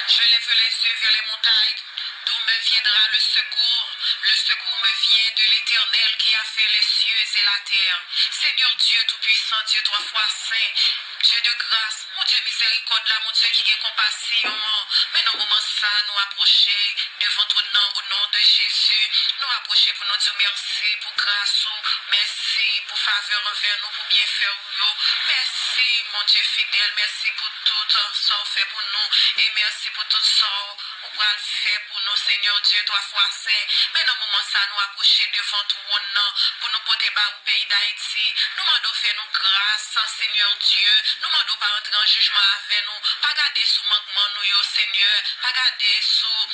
Je lève les yeux vers les montagnes. D'où me viendra le secours? Le secours me vient de l'Éternel qui a fait les cieux et la terre. Seigneur Dieu Tout-Puissant, Dieu trois fois saint, Dieu de grâce, mon Dieu miséricorde, là, mon Dieu qui est compassion. Mais dans le moment ça, nous approcher devant ton nom, au nom de Jésus. Nous approcher pour nous dire merci pour grâce, merci pour faveur envers nous, pour bien faire nous. Merci, mon Dieu fidèle, merci pour tout ce fait pour nous. Et merci pour tout ça qu'on va faire pour nous, Seigneur Dieu, trois fois saint. Mais dans le moment ça, nous approcher devant ton nom, pour nous porter bas au pays d'Haïti. Nous demandons faire nous grâce, Seigneur Dieu. Nous demandons pas entrer en jugement avec nous. Pas garder sous manquement nous, Seigneur. Pas garder sous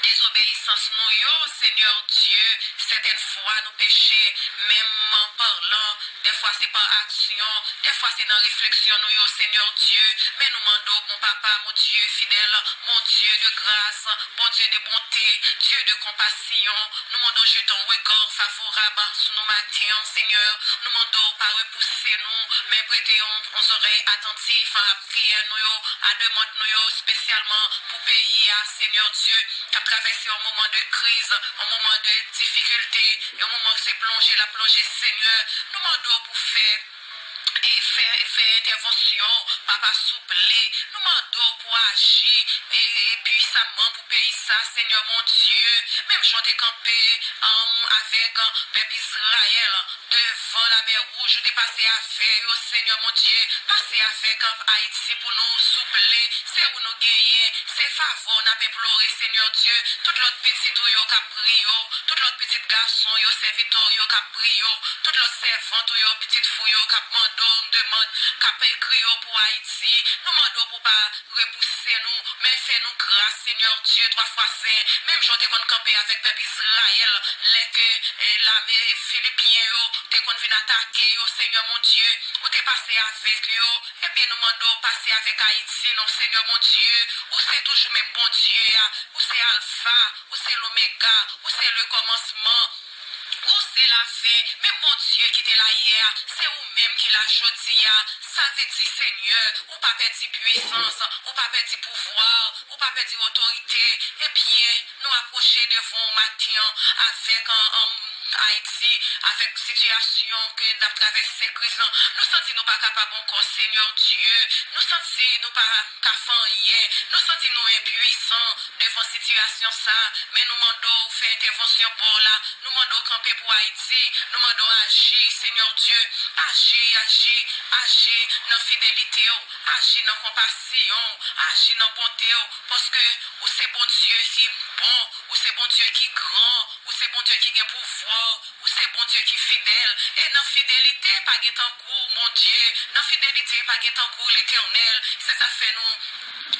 désobéissance nous, Seigneur Dieu. Certaines fois nous péchons, même en parlant. Des fois c'est par action. Des fois c'est dans réflexion nous, Seigneur Dieu. Mais nous demandons, mon papa, mon Dieu fidèle, mon Dieu de grâce, mon Dieu de bonté, Dieu de compassion. Nous demandons, je ton regard favorable sur nos matins, Seigneur. Nous demandons, pas repousser nous, mais prêter nos oreilles attentives à la prière nous, à demander nous, spécialement pour pays, Seigneur Dieu, qui a traversé un moment de crise, un moment de difficulté, un moment où c'est plongé, la plongée, Seigneur. Nous demandons pour faire et faire intervention, papa souple, nous demandons pour agir et puissamment pour payer ça, Seigneur mon Dieu. Même chanter campé avec peuple Israël devant la mer rouge, de passer avec au Seigneur mon Dieu, passer avec Haïti pour nous soupler, c'est où nous gagner, c'est faveur, n'a pas pleuré, Seigneur Dieu. Tout l'autre petit tout yo qui prie, tout l'autre petit garçon yo serviteur yo qui prie, tout l'autre servante yo petite fouille yo qui demande qu'à écrire pour Haïti. Nous demandons pour pas repousser nous, mais faire nous grâce, Seigneur Dieu, trois fois saint. Même si on te camper avec le peuple Israël, les que l'armée philippien, te qu'on vient attaquer, Seigneur mon Dieu, ou te passer avec eux, eh bien nous demandons passer avec Haïti, non, Seigneur mon Dieu, ou c'est toujours même bon Dieu, ou c'est Alpha, ou c'est l'Oméga, ou c'est le commencement. Où c'est la fin, mais mon Dieu qui était là hier, c'est vous-même qui l'a choisi, ça veut dire Seigneur, ou pas perdre puissance, ou pas perdre pouvoir, ou pas perdre autorité, eh bien, nous approcher devant matin avec Haïti, avec situation que nous avons traversé, nous sentons nous pas capables encore, Seigneur Dieu, nous sentons nous pas capables rien, nous sentons nous impuissants devant situation ça, mais nous demandons faire intervention pour là, nous demandons camper pour Haïti, nous demandons agir, Seigneur Dieu, agir dans fidélité, agir dans compassion, agir dans bonté, parce que ou c'est bon Dieu qui est bon, ou c'est bon Dieu qui est grand, ou c'est bon Dieu qui a pouvoir, ou c'est bon Dieu qui est fidèle, et dans fidélité, pas de temps court, mon Dieu, dans fidélité, pas de temps court, l'Éternel, c'est ça fait nous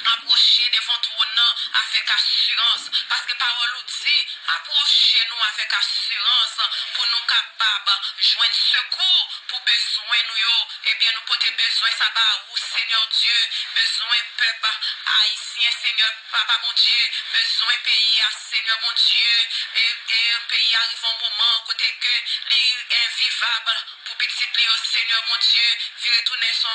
approcher devant ton nom avec assurance, parce que parole nous dit, approchez nous avec assurance, pour nous capables de joindre secours pour besoin nous, eh bien nous porter besoin ça va où Seigneur Dieu, besoin peuple haïtien Seigneur papa mon Dieu, besoin pays Seigneur mon Dieu, et pays arrive un moment côté que les invivable pour petit Seigneur mon Dieu, vi retourner son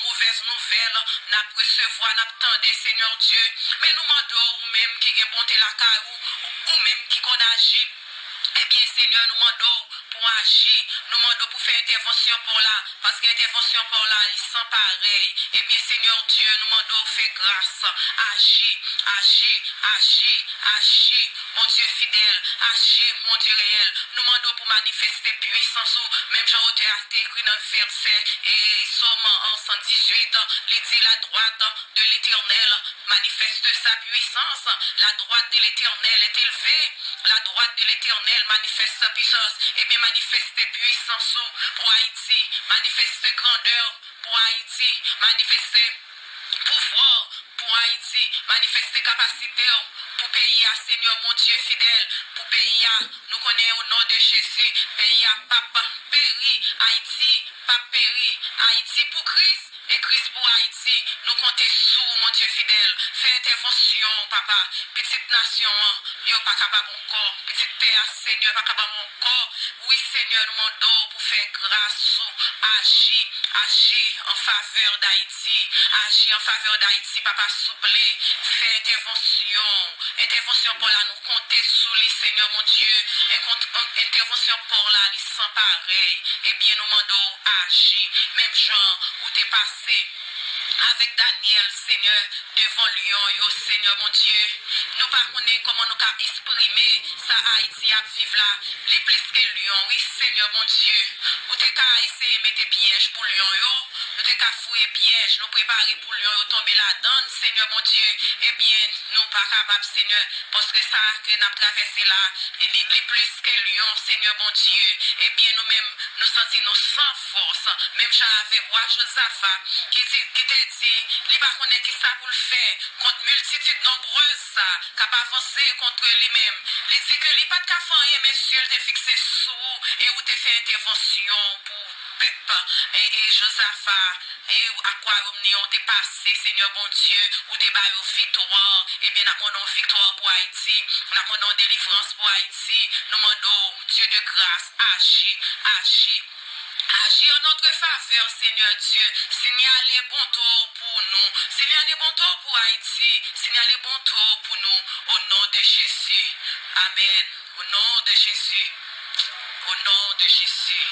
mauvaise nouvelle, n'a recevoir, n'a attendre Seigneur Dieu, mais nous demandons ou même qui est bonté la caille ou même qui qu'on agit. Eh bien, Seigneur, nous demandons pour agir, nous demandons pour faire intervention pour là, parce qu'intervention pour là, ils sont pareils. Eh bien, Seigneur Dieu, nous demandons faire grâce, agir, mon Dieu fidèle, agir, mon Dieu réel. Nous demandons pour manifester puissance, même Jean-Auté a écrit dans le verset, et Somme 118, il dit la droite de l'Éternel manifeste sa puissance, la droite de l'Éternel est élevée, la droite de l'Éternel manifeste sa puissance, et bien manifeste puissance pour Haïti, manifeste grandeur pour Haïti, manifeste pouvoir pour Haïti, manifester capacité pour pays à Seigneur mon Dieu fidèle, pour pays à, nous connaissons au nom de Jésus, pays à Papa, Père péri. Haïti, pas péri. Haïti pour Christ et Christ pour Haïti. Nous comptons sous, mon Dieu fidèle. Fais intervention, papa. Petite nation, yo pas capable encore. Petite terre, Seigneur, pas capable encore. Oui, Seigneur, nous demandons pour faire grâce, agir en faveur d'Haïti. Agir en faveur d'Haïti, papa, souple. Fais intervention pour la nous compter sous les Seigneur, mon Dieu. Intervention pour la, les sans pareil. Eh bien, nous demandons agir. Même genre où t'es passé avec Daniel, Seigneur, devant Lyon, yo Seigneur mon Dieu. Nous ne connaissons pas comment nous pouvons exprimer ça Haïti à vivre là. Les plus que Lyon, oui Seigneur mon Dieu. Nous t'es essayer de mettre piège pour Lyon, yo. Nous t'es fouiller piège, nous préparer pour Lyon, yo tomber là-dedans, Seigneur mon Dieu. Eh bien, nous pas capables, Seigneur, parce que ça que nous avons traversé là, les plus que Lyon, Seigneur mon Dieu. Eh bien, nous-mêmes, nous sentons sans force. Même j'avais roi Josaphat qui te dit, il ne connaît pas ça pour le faire, contre multitude nombreuse, ça, qui n'a pas avancé contre lui-même. Il dit que il n'a pas de faire, monsieur, il t'a fixé sous, et où t'a fait intervention pour peuple. Et Josaphat, et à quoi on t'est passé, Seigneur bon Dieu, où t'es bas au victoire, et bien, nous avons victoire pour Haïti, nous avons délivrance pour Haïti, nous demandons, Dieu de grâce, agis. Agis en notre faveur, Seigneur Dieu. Signalez bon tour pour nous. Signalez bon tour pour Haïti. Signalez bon tour pour nous. Au nom de Jésus. Amen. Au nom de Jésus. Au nom de Jésus.